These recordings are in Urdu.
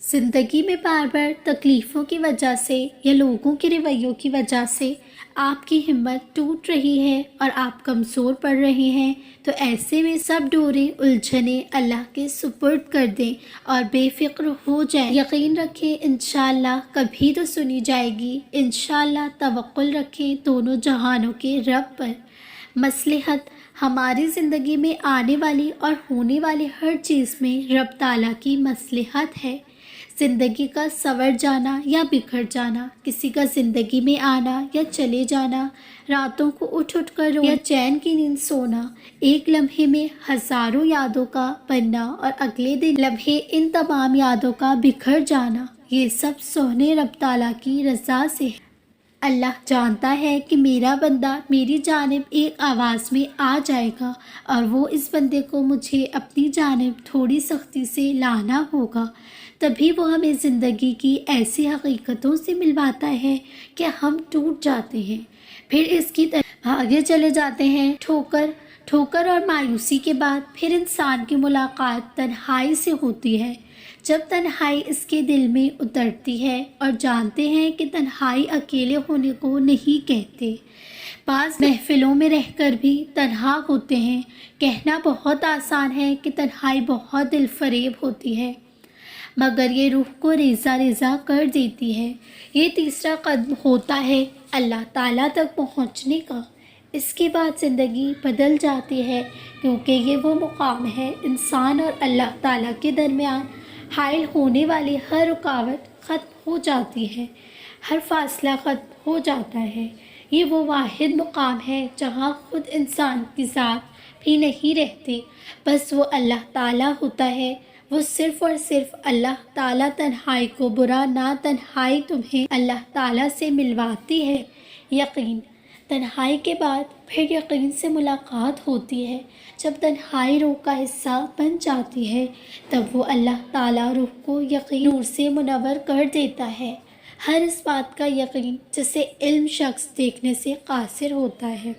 زندگی میں بار بار تکلیفوں کی وجہ سے یا لوگوں کے رویوں کی وجہ سے آپ کی ہمت ٹوٹ رہی ہے اور آپ کمزور پڑ رہے ہیں، تو ایسے میں سب ڈوریں الجھنیں اللہ کے سپرد کر دیں اور بے فکر ہو جائیں۔ یقین رکھیں انشاءاللہ کبھی تو سنی جائے گی، انشاءاللہ توکل رکھیں دونوں جہانوں کے رب پر۔ مصلحت ہماری زندگی میں آنے والی اور ہونے والی ہر چیز میں رب تعالیٰ کی مصلحت ہے۔ زندگی کا سنور جانا یا بکھر جانا، کسی کا زندگی میں آنا یا چلے جانا، راتوں کو اٹھ کر رونا یا چین کی نیند سونا، ایک لمحے میں ہزاروں یادوں کا بننا اور اگلے دن لمحے ان تمام یادوں کا بکھر جانا، یہ سب سونے رب تعالیٰ کی رضا سے ہے۔ اللہ جانتا ہے کہ میرا بندہ میری جانب ایک آواز میں آ جائے گا اور وہ اس بندے کو مجھے اپنی جانب تھوڑی سختی سے لانا ہوگا، تبھی وہ ہمیں زندگی کی ایسی حقیقتوں سے ملواتا ہے کہ ہم ٹوٹ جاتے ہیں، پھر اس کی طرف آگے چلے جاتے ہیں۔ ٹھوکر اور مایوسی کے بعد پھر انسان کی ملاقات تنہائی سے ہوتی ہے۔ جب تنہائی اس کے دل میں اترتی ہے اور جانتے ہیں کہ تنہائی اکیلے ہونے کو نہیں کہتے، بعض محفلوں میں رہ کر بھی تنہا ہوتے ہیں۔ کہنا بہت آسان ہے کہ تنہائی بہت دل فریب ہوتی ہے، مگر یہ روح کو ریزہ ریزہ کر دیتی ہے۔ یہ تیسرا قدم ہوتا ہے اللہ تعالیٰ تک پہنچنے کا۔ اس کے بعد زندگی بدل جاتی ہے، کیونکہ یہ وہ مقام ہے انسان اور اللہ تعالیٰ کے درمیان حائل ہونے والی ہر رکاوٹ ختم ہو جاتی ہے، ہر فاصلہ ختم ہو جاتا ہے۔ یہ وہ واحد مقام ہے جہاں خود انسان کی ذات بھی نہیں رہتی، بس وہ اللہ تعالیٰ ہوتا ہے۔ وہ صرف اور صرف اللہ تعالیٰ تنہائی کو برا نہ، تنہائی تمہیں اللہ تعالیٰ سے ملواتی ہے۔ یقین، تنہائی کے بعد پھر یقین سے ملاقات ہوتی ہے۔ جب تنہائی روح کا حصہ بن جاتی ہے، تب وہ اللہ تعالیٰ روح کو یقین نور سے منور کر دیتا ہے، ہر اس بات کا یقین جسے علم شخص دیکھنے سے قاصر ہوتا ہے۔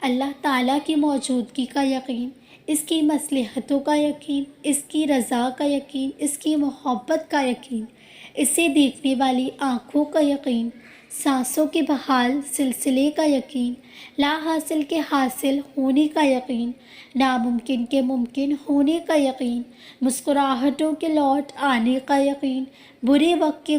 اللہ تعالیٰ کی موجودگی کا یقین، اس کی مصلحتوں کا یقین، اس کی رضا کا یقین، اس کی محبت کا یقین، اسے دیکھنے والی آنکھوں کا یقین، سانسوں کے بحال سلسلے کا یقین، لا حاصل کے حاصل ہونے کا یقین، ناممکن کے ممکن ہونے کا یقین، مسکراہٹوں کے لوٹ آنے کا یقین، برے وقت کے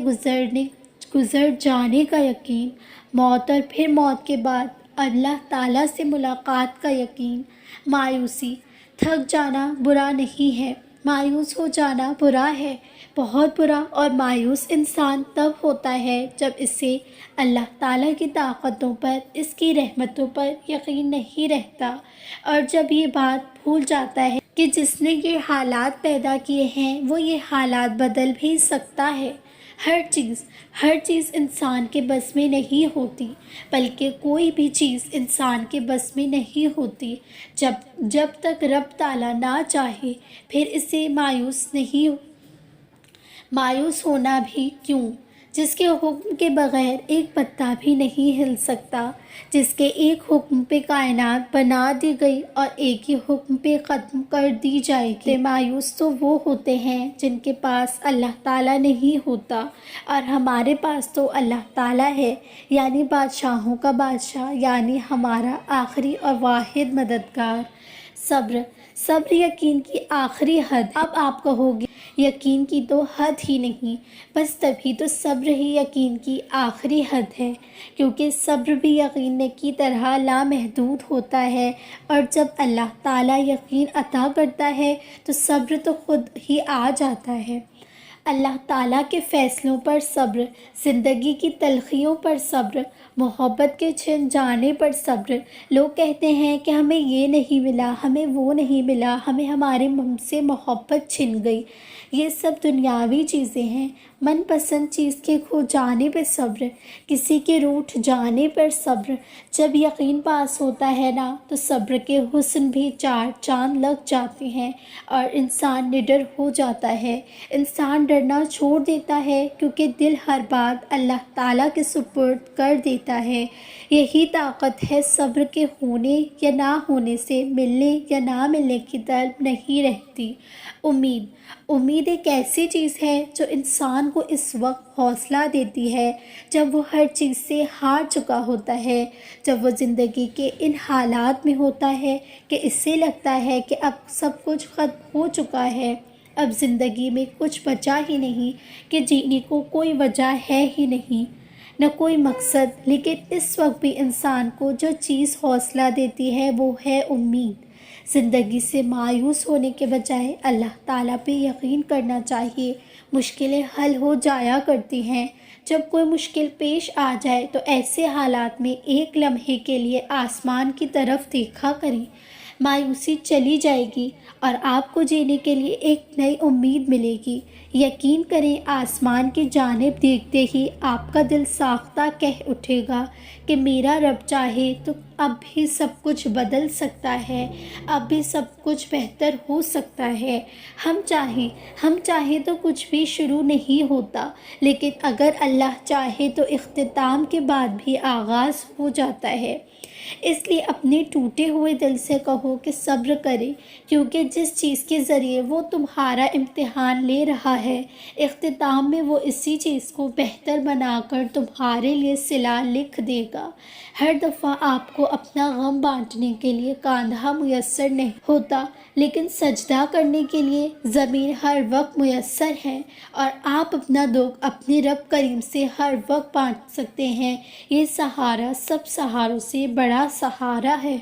گزر جانے کا یقین، موت اور پھر موت کے بعد اللہ تعالیٰ سے ملاقات کا یقین۔ مایوسی، تھک جانا برا نہیں ہے، مایوس ہو جانا برا ہے، بہت برا، اور مایوس انسان تب ہوتا ہے جب اسے اللہ تعالیٰ کی طاقتوں پر، اس کی رحمتوں پر یقین نہیں رہتا، اور جب یہ بات بھول جاتا ہے کہ جس نے یہ حالات پیدا کیے ہیں وہ یہ حالات بدل بھی سکتا ہے۔ ہر چیز انسان کے بس میں نہیں ہوتی، بلکہ کوئی بھی چیز انسان کے بس میں نہیں ہوتی جب تک رب تعالیٰ نہ چاہے۔ پھر اسے مایوس ہونا بھی کیوں؟ جس کے حکم کے بغیر ایک پتا بھی نہیں ہل سکتا، جس کے ایک حکم پہ کائنات بنا دی گئی اور ایک ہی حکم پہ ختم کر دی جائے گی۔ مایوس تو وہ ہوتے ہیں جن کے پاس اللہ تعالیٰ نہیں ہوتا، اور ہمارے پاس تو اللہ تعالیٰ ہے، یعنی بادشاہوں کا بادشاہ، یعنی ہمارا آخری اور واحد مددگار۔ صبر یقین کی آخری حد۔ اب آپ کہو گے یقین کی تو حد ہی نہیں، بس تبھی تو صبر ہی یقین کی آخری حد ہے، کیونکہ صبر بھی یقین کی طرح لامحدود ہوتا ہے، اور جب اللہ تعالیٰ یقین عطا کرتا ہے تو صبر تو خود ہی آ جاتا ہے۔ اللہ تعالیٰ کے فیصلوں پر صبر، زندگی کی تلخیوں پر صبر، محبت کے چھن جانے پر صبر۔ لوگ کہتے ہیں کہ ہمیں یہ نہیں ملا، ہمیں وہ نہیں ملا، ہم سے محبت چھن گئی۔ یہ سب دنیاوی چیزیں ہیں۔ من پسند چیز کے کھو جانے پر صبر، کسی کے روٹھ جانے پر صبر۔ جب یقین پاس ہوتا ہے نا، تو صبر کے حسن بھی چار چاند لگ جاتے ہیں اور انسان نڈر ہو جاتا ہے۔ انسان ڈرنا چھوڑ دیتا ہے، کیونکہ دل ہر بات اللہ تعالیٰ کے سپرد کر دیتا ہے۔ یہی طاقت ہے صبر کے ہونے یا نہ ہونے سے ملنے یا نہ ملنے کی طلب نہیں رہتی۔ امید ایک ایسی چیز ہے جو انسان کو اس وقت حوصلہ دیتی ہے جب وہ ہر چیز سے ہار چکا ہوتا ہے، جب وہ زندگی کے ان حالات میں ہوتا ہے کہ اس سے لگتا ہے کہ اب سب کچھ ختم ہو چکا ہے، اب زندگی میں کچھ بچا ہی نہیں، کہ جینے کو کوئی وجہ ہے ہی نہیں، نہ کوئی مقصد۔ لیکن اس وقت بھی انسان کو جو چیز حوصلہ دیتی ہے وہ ہے امید۔ زندگی سے مایوس ہونے کے بجائے اللہ تعالیٰ پہ یقین کرنا چاہیے۔ مشکلیں حل ہو جایا کرتی ہیں۔ جب کوئی مشکل پیش آ جائے تو ایسے حالات میں ایک لمحے کے لیے آسمان کی طرف دیکھا کریں، مایوسی چلی جائے گی اور آپ کو جینے کے لیے ایک نئی امید ملے گی۔ یقین کریں، آسمان کی جانب دیکھتے ہی آپ کا دل ساختہ کہہ اٹھے گا کہ میرا رب چاہے تو اب بھی سب کچھ بدل سکتا ہے، اب بھی سب کچھ بہتر ہو سکتا ہے۔ ہم چاہیں تو کچھ بھی شروع نہیں ہوتا، لیکن اگر اللہ چاہے تو اختتام کے بعد بھی آغاز ہو جاتا ہے۔ اس لیے اپنے ٹوٹے ہوئے دل سے کہو کہ صبر کرے، کیونکہ جس چیز کے ذریعے وہ تمہارا امتحان لے رہا ہے، اختتام میں وہ اسی چیز کو بہتر بنا کر تمہارے لیے صلہ لکھ دے گا۔ ہر دفعہ آپ کو اپنا غم بانٹنے کے لیے کاندھا میسر نہیں ہوتا، لیکن سجدہ کرنے کے لیے زمین ہر وقت میسر ہے، اور آپ اپنا دکھ اپنے رب کریم سے ہر وقت بانٹ سکتے ہیں۔ یہ سہارا سب سہاروں سے بڑا سہارا ہے۔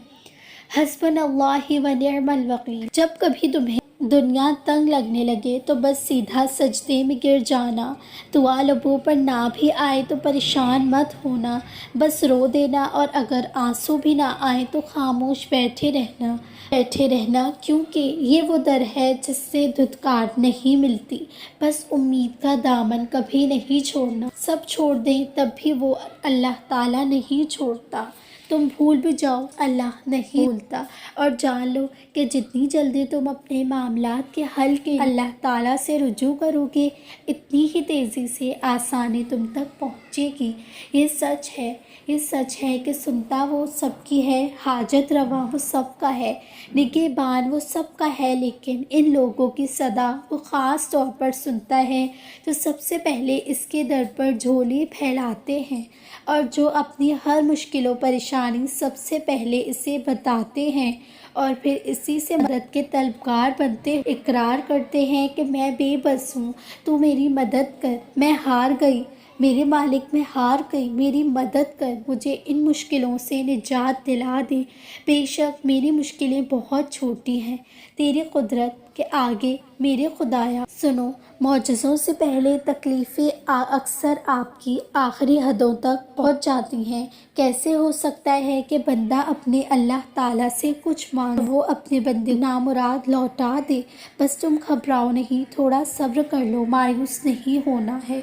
حسبنا اللہ و نعم الوکیل۔ جب کبھی تمہیں دنیا تنگ لگنے لگے تو بس سیدھا سجدے میں گر جانا، دعا لبوں پر نہ بھی آئے تو پریشان مت ہونا، بس رو دینا، اور اگر آنسو بھی نہ آئے تو خاموش بیٹھے رہنا، کیونکہ یہ وہ در ہے جس سے دھتکار نہیں ملتی۔ بس امید کا دامن کبھی نہیں چھوڑنا، سب چھوڑ دیں تب بھی وہ اللہ تعالیٰ نہیں چھوڑتا۔ تم بھول بھی جاؤ، اللہ نہیں بھولتا، اور جان لو کہ جتنی جلدی تم اپنے معاملات کے حل کے اللہ تعالیٰ سے رجوع کرو گے، اتنی ہی تیزی سے آسانی تم تک پہنچے گی۔ یہ سچ ہے کہ سنتا وہ سب کی ہے، حاجت روا وہ سب کا ہے، نگہبان وہ سب کا ہے، لیکن ان لوگوں کی صدا وہ خاص طور پر سنتا ہے جو سب سے پہلے اس کے در پر جھولی پھیلاتے ہیں، اور جو اپنی ہر مشکل و پریشانی سب سے پہلے اسے بتاتے ہیں، اور پھر اسی سے مدد کے طلبگار بنتے اقرار کرتے ہیں کہ میں بے بس ہوں، تو میری مدد کر، میں ہار گئی، میرے مالک میں ہار گئی، میری مدد کر، مجھے ان مشکلوں سے نجات دلا دے۔ بے شک میری مشکلیں بہت چھوٹی ہیں تیری قدرت کے آگے میرے خدایا۔ سنو، معجزوں سے پہلے تکلیفیں اکثر آپ کی آخری حدوں تک پہنچ جاتی ہیں۔ کیسے ہو سکتا ہے کہ بندہ اپنے اللہ تعالیٰ سے کچھ مانگ وہ اپنے بندے نامراد لوٹا دے؟ بس تم گھبراؤ نہیں، تھوڑا صبر کر لو، مایوس نہیں ہونا ہے،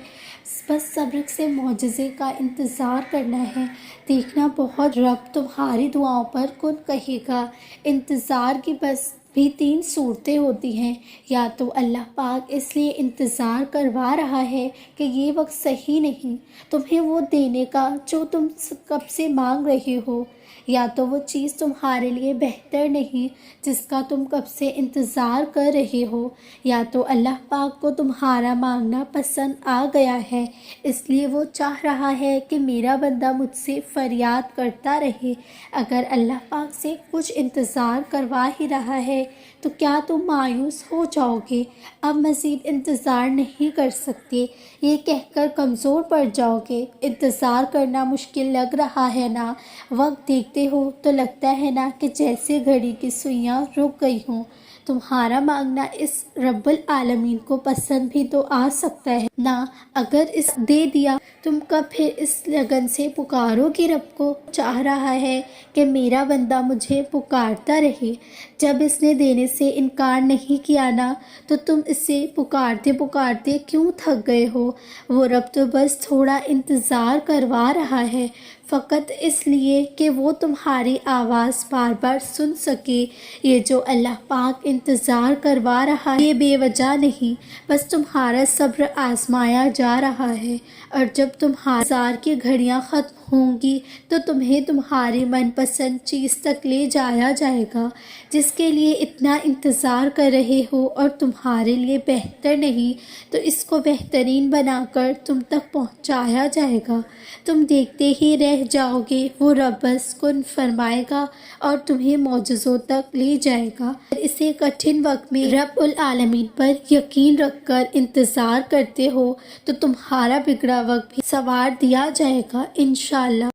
بس صبر سے معجزے کا انتظار کرنا ہے۔ دیکھنا بہت رب تمہاری دعاؤں پر کن کہے گا۔ انتظار کی بس بھی 3 صورتیں ہوتی ہیں، یا تو اللہ پاک اس لیے انتظار کروا رہا ہے کہ یہ وقت صحیح نہیں تمہیں وہ دینے کا جو تم کب سے مانگ رہے ہو، یا تو وہ چیز تمہارے لیے بہتر نہیں جس کا تم کب سے انتظار کر رہے ہو، یا تو اللہ پاک کو تمہارا مانگنا پسند آ گیا ہے، اس لیے وہ چاہ رہا ہے کہ میرا بندہ مجھ سے فریاد کرتا رہے۔ اگر اللہ پاک سے کچھ انتظار کروا ہی رہا ہے تو کیا تم مایوس ہو جاؤ گے، اب مزید انتظار نہیں کر سکتے، یہ کہہ کر کمزور پڑ جاؤ گے؟ انتظار کرنا مشکل لگ رہا ہے نا؟ وقت دیکھتے ہو تو لگتا ہے نا کہ جیسے گھڑی کی سوئیاں رک گئی ہوں۔ تمہارا مانگنا اس رب العالمین کو پسند بھی تو آ سکتا ہے نا؟ اگر اس دے دیا، تم کب پھر اس لگن سے پکارو گے رب کو؟ چاہ رہا ہے کہ میرا بندہ مجھے پکارتا رہے۔ جب اس نے دینے سے انکار نہیں کیا نا، تو تم اسے پکارتے پکارتے کیوں تھک گئے ہو؟ وہ رب تو بس تھوڑا انتظار کروا رہا ہے، فقط اس لیے کہ وہ تمہاری آواز بار بار سن سکے۔ یہ جو اللہ پاک انتظار کروا رہا ہے یہ بے وجہ نہیں، بس تمہارا صبر آزمایا جا رہا ہے، اور جب تمہارے انتظار کی گھڑیاں ختم ہوں گی تو تمہیں تمہاری من پسند چیز تک لے جایا جائے گا جس کے لیے اتنا انتظار کر رہے ہو، اور تمہارے لیے بہتر نہیں تو اس کو بہترین بنا کر تم تک پہنچایا جائے گا۔ تم دیکھتے ہی رہ جاؤ گے، وہ رب بس کن فرمائے گا اور تمہیں معجزوں تک لے جائے گا۔ اسے کٹھن وقت میں رب العالمین پر یقین رکھ کر انتظار کرتے ہو تو تمہارا بگڑا وقت بھی سنوار دیا جائے گا انشاءاللہ۔